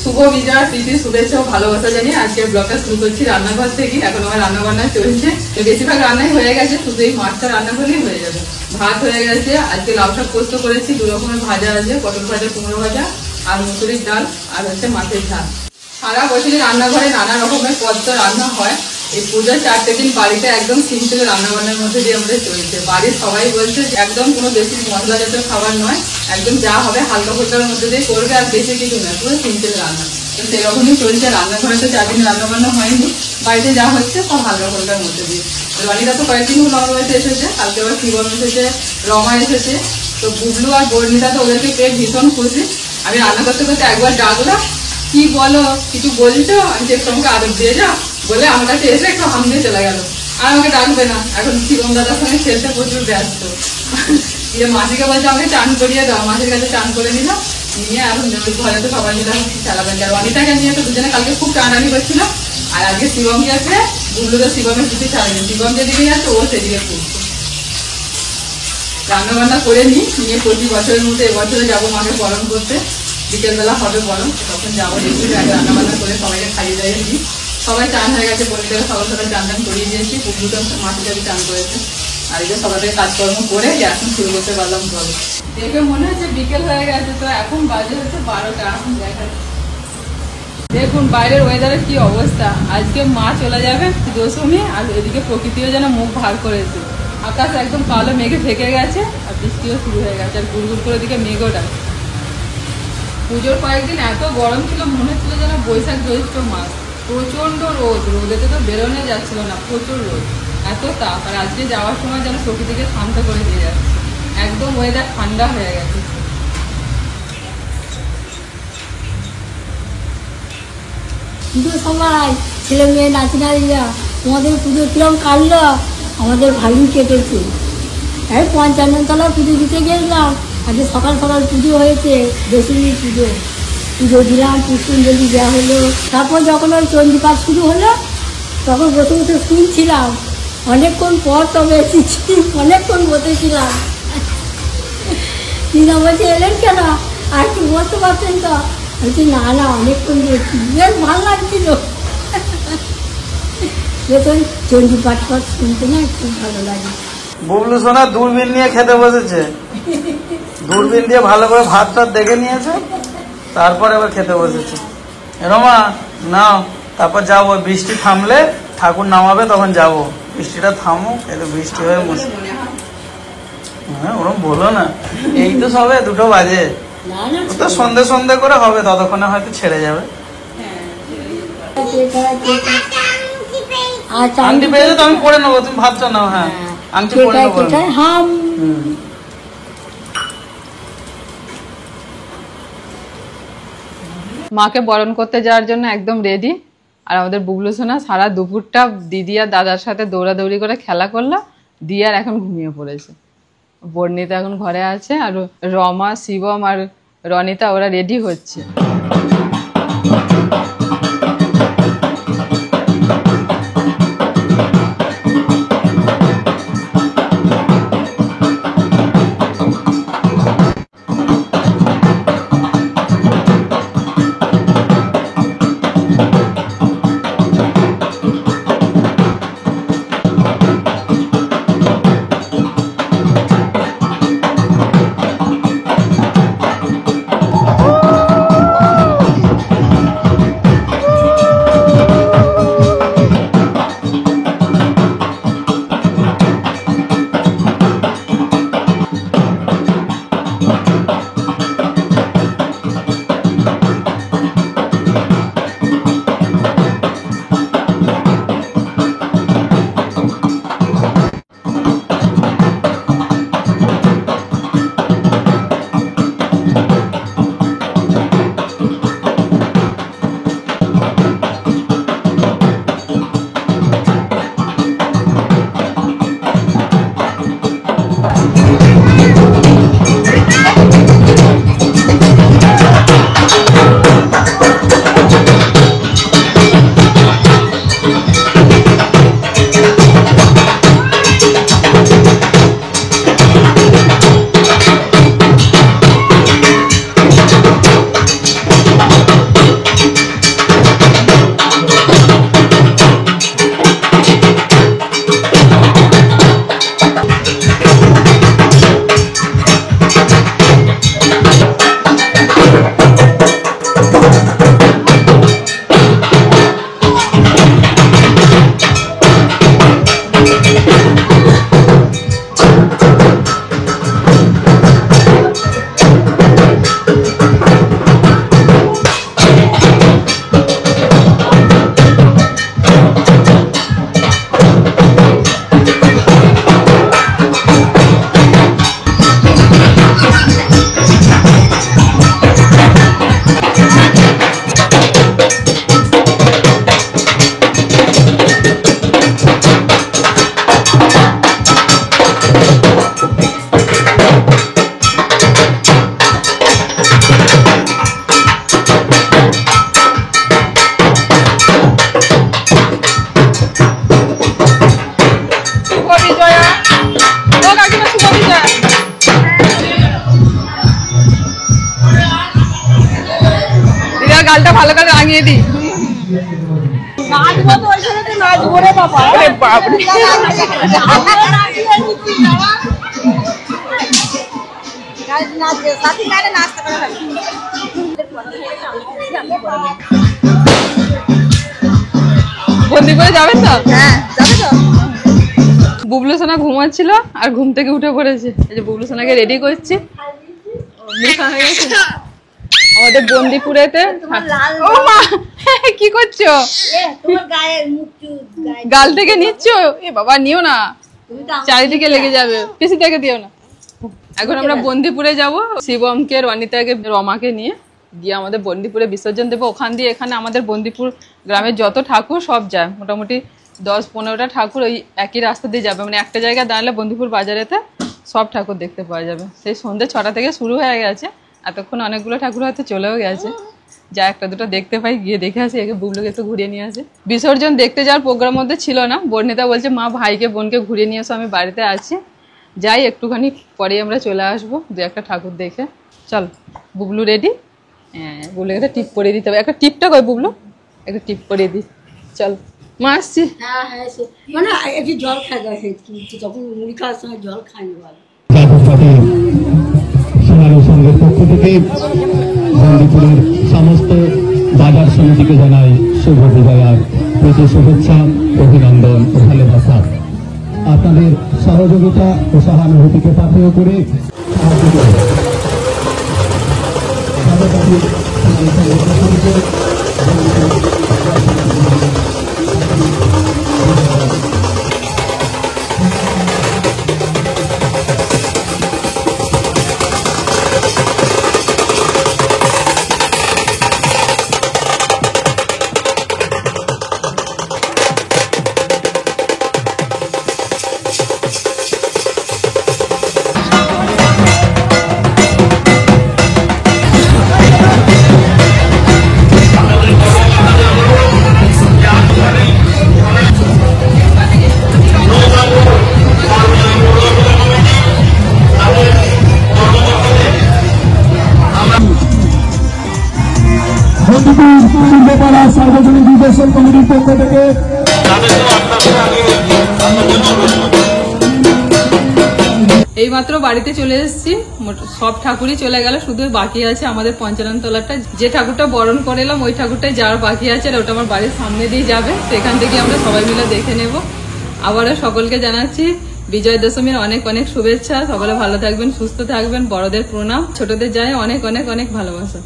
শুভ বিজয় প্রীতি শুভেচ্ছা ও ভালোবাসা জানিয়ে আজকে ব্লগটা শুরু করছি রান্নাঘর থেকে। এখন আমার রান্না বান্না চলছে, বেশিরভাগ রান্নাই হয়ে গেছে, শুধু এই মাছটা রান্না করলেই হয়ে যাবে। ভাত হয়ে গেছে, আজকে লাউ শাক পোস্ত করেছি, 2 রকমের ভাজা আছে, পটল ভাজা, কুমড়ো ভাজা আর মুসুরির ডাল আর হচ্ছে মাছের ঝাল। সারা বছরই রান্নাঘরে নানা রকমের পদ রান্না হয়। এই পূজার 4টে দিন বাড়িতে একদম সিম্পল রান্নাবান্নার মধ্যে দিয়ে আমাদের চলছে। বাড়ির সবাই বলছে যে একদম কোনো বেশি মশলা জাতীয় খাবার নয়, একদম যা হবে হালকা ফুলকার মধ্যে দিয়ে করবে, আর বেশি কিছু নয়, পুরো সিম্পল রান্না। তো সেরকমই চলছে। রান্নাঘরে তো 4 দিন রান্নাবান্না হয়নি, বাড়িতে যা হচ্ছে সব হালকা ফুলকার মধ্যে দিয়ে। রনিতা তো কয়েকদিন হলো আমার বাড়িতে এসেছে, কালকে আবার শিবম এসেছে, রমা এসেছে। তো বুবলু আর বর্ণিতা তো ওদেরকে পেয়ে ভীষণ খুশি। আমি রান্না করতে করতে একবার ডাকলাম, কি বলো কিছু বলছো, আমি যে তোমাকে আদর দিয়ে যাও বলে আমার কাছে এসে একটু হাম দিয়ে চলে গেল। আর আমাকে ডাকবে না, এখন শিবম দাদার সঙ্গে খেলতে প্রচুর ব্যস্ত। দিয়ে মাসিকে বলছে আমাকে চান করিয়ে দাও, মাসির কাছে চান করে দিলাম, নিয়ে এখন ঘরে তো সবাই মিলে চালাবেন। আর অনিতাকে নিয়ে তো দুজনে কালকে খুব টানাটানি করছিল। আর আজকে শিবমকে আছে, বুবলু তো শিবমের কিছু ছাড়েনি, শিবম যেদিকে যাচ্ছে ও সেদিকে পড়ছে। রান্না বান্না করে নিয়ে প্রতি বছরের মধ্যে এবছরে যাবো মাকে বরণ করতে। বিকেলবেলা হবে বরণ, তখন যাবো, দেখি আগে রান্না বান্না করে সবাইকে খাইয়ে দাইয়ে দিই। সবাই চান হয়ে গেছে, বনিটাকে সবার সাথে চান টান করিয়ে দিয়েছি, পুকুরটা মাটিটাকে চান করেছে। আর এই যে সবাই কাজকর্ম করে এখন শুরু করতে পারলাম বলো। দেখে মনে হচ্ছে বিকেল হয়ে গেছে, তো এখন বাজে হচ্ছে 12টা। এখন দেখা দেখুন বাইরের ওয়েদারের কি অবস্থা। আজকে মা চলে যাবে দশমী, আর এদিকে প্রকৃতিও যেন মুখ ভার করেছে। আকাশ একদম কালো মেঘে ঢেকে গেছে, আর বৃষ্টিও শুরু হয়ে গেছে, আর গুড়গুড় করে দিকে মেঘও ডাকছে। পুজোর কয়েকদিন এত গরম ছিল, মনে হচ্ছিল যেন বৈশাখ জ্যৈষ্ঠ মাস। প্রচণ্ড রোদ, রোদেতে তো বেরোনো যাচ্ছিল না, প্রচুর রোদ, এত তাপ। আর আজকে যাওয়ার সময় যেন প্রকৃতিকে শান্ত করে দিয়ে যাচ্ছে, একদম ওয়েদার ঠান্ডা হয়ে গেছে। পুজো সবাই ছেলে মেয়ে নাচিনারিরা তোমাদের পুজো কিরম কাটলো? আমাদের ভালোই কেটেছে। এই 55 তলা পুজো দিতে গেলাম, আজকে সকাল সকাল পুজো হয়েছে, দশমী পুজো দিলাম, পুষ্পাঞ্জলি দেওয়া হলো। তারপর যখন ওই চণ্ডীপাঠ শুরু হলো তখন বসে বসে শুনছিলাম, অনেকক্ষণ পর তবে এসেছি, অনেকক্ষণ বসেছিলাম। দিদা বলছে এলেন কেন, আর কি বসতে পারছেন তো? বলছি না না অনেকক্ষণ দিয়েছি, বেশ ভালো লাগছিল। দেখুন চণ্ডীপাঠ শুনতে না খুব ভালো লাগে। বুবলু সোনা দূরবীন নিয়ে খেতে বসেছে, দূরবীন দিয়ে ভালো করে ভাত টাত দেখে নিয়েছে, তারপর এবার খেতে বসেছে। রমা নাও, তারপর যাবো, বৃষ্টি থামলে ঠাকুর নামাবে তখন যাবো। বৃষ্টিটা থামুক, এই তো বৃষ্টি হয়ে বসে। হ্যাঁ ওরম বলো না, এই তো সবে 2টো বাজে, তো সন্ধে সন্ধে করে হবে, ততক্ষণে হয়তো ছেড়ে যাবে। আংটি পেয়েছো তো আমি পরে নেবো, তুমি ভাতটা নাও। হ্যাঁ আংটি পরে নেবো। মাকে বরণ করতে যাওয়ার জন্য একদম রেডি। আর আমাদের বুবলু সোনা সারা দুপুরটা দিদি আর দাদার সাথে দৌড়াদৌড়ি করে খেলা করলো, দিয়ে আর এখন ঘুমিয়ে পড়েছে। বর্ণিতা এখন ঘরে আছে, আর রমা, শিবম আর রনিতা ওরা রেডি হচ্ছে। গালটা ভালো করে রাঙিয়ে দিই। বন্দি করে যাবেন তো? হ্যাঁ যাবে তো। বুবলু সোনা ঘুমাচ্ছিল আর ঘুম থেকে উঠে পড়েছে। এই যে বুবলু সোনাকে রেডি করছি। মেশা হয়ে গেছে আমাদের বন্দিপুরেতে। ও মা কি করছো? গাল থেকে নিচ্ছ? এ বাবা নিও না, চারিদিকে লেগে যাবে, পিসি থেকে দিও না। এখন আমরা বন্দিপুরে যাব, শিবমকে, রনিতাকে, রমাকে নিয়ে গিয়ে আমাদের বন্দিপুরে বিসর্জন দেবো। ওখান দিয়ে এখানে আমাদের বন্দিপুর গ্রামের যত ঠাকুর সব যায়, মোটামুটি 10-15টা ঠাকুর ওই একই রাস্তা দিয়ে যাবে। মানে একটা জায়গায় দাঁড়ালে বন্দিপুর বাজারেতে সব ঠাকুর দেখতে পাওয়া যাবে। সেই সন্ধ্যে 6টা থেকে শুরু হয়ে গেছে, এতক্ষণ অনেকগুলো ঠাকুর হয়তো চলেও গেছে। যা একটা দুটো দেখতে পাই গিয়ে দেখে আসি, একে বুবলুকে একটু ঘুরিয়ে নিয়ে আসি। বিসর্জন দেখতে যাওয়ার প্রোগ্রাম মধ্যে ছিল না, বর্ণিতা বলছে মা ভাইকে বোনকে ঘুরিয়ে নিয়ে এসো, আমি বাড়িতে আছি, যাই একটুখানি পরেই আমরা চলে আসবো 2-1টা ঠাকুর দেখে। চল বুবলু রেডি? হ্যাঁ, বুবলুকে একটা টিপ পরিয়ে দিতে হবে। একটা টিপটা কই বুবলু? একটা টিপ পরিয়ে দিই, চল মা আসছি। হ্যাঁ হ্যাঁ, মানে একটু জল খাই যখন মুড়ি খাওয়ার সময় জল খাইনি বলো। সোনালী সংঘের পক্ষ থেকে বন্দিপুরের সমস্ত বাজার সমিতিকে জানাই শুভ বিজয়ার প্রতি শুভেচ্ছা, অভিনন্দন ও ভালোবাসা। আপনাদের সহযোগিতা ও সহানুভূতিকে পাথেয় করে সাহায্য করে সার্বজনীন বিবেচন কমিটির পক্ষ থেকে এইমাত্র বাড়িতে চলে এসেছি, সব ঠাকুরই চলে গেল, শুধু বাকি আছে আমাদের পঞ্চানন তলাটা। যে ঠাকুরটা বরণ করে এলাম ওই ঠাকুরটাই যাওয়ার বাকি আছে, আর ওটা আমার বাড়ির সামনে দিয়ে যাবে, সেখান থেকে আমরা সবাই মিলে দেখে নেব। আবারও সকলকে জানাচ্ছি বিজয় দশমীর অনেক অনেক শুভেচ্ছা। সকলে ভালো থাকবেন, সুস্থ থাকবেন, বড়দের প্রণাম, ছোটদের যায় অনেক অনেক অনেক ভালোবাসা।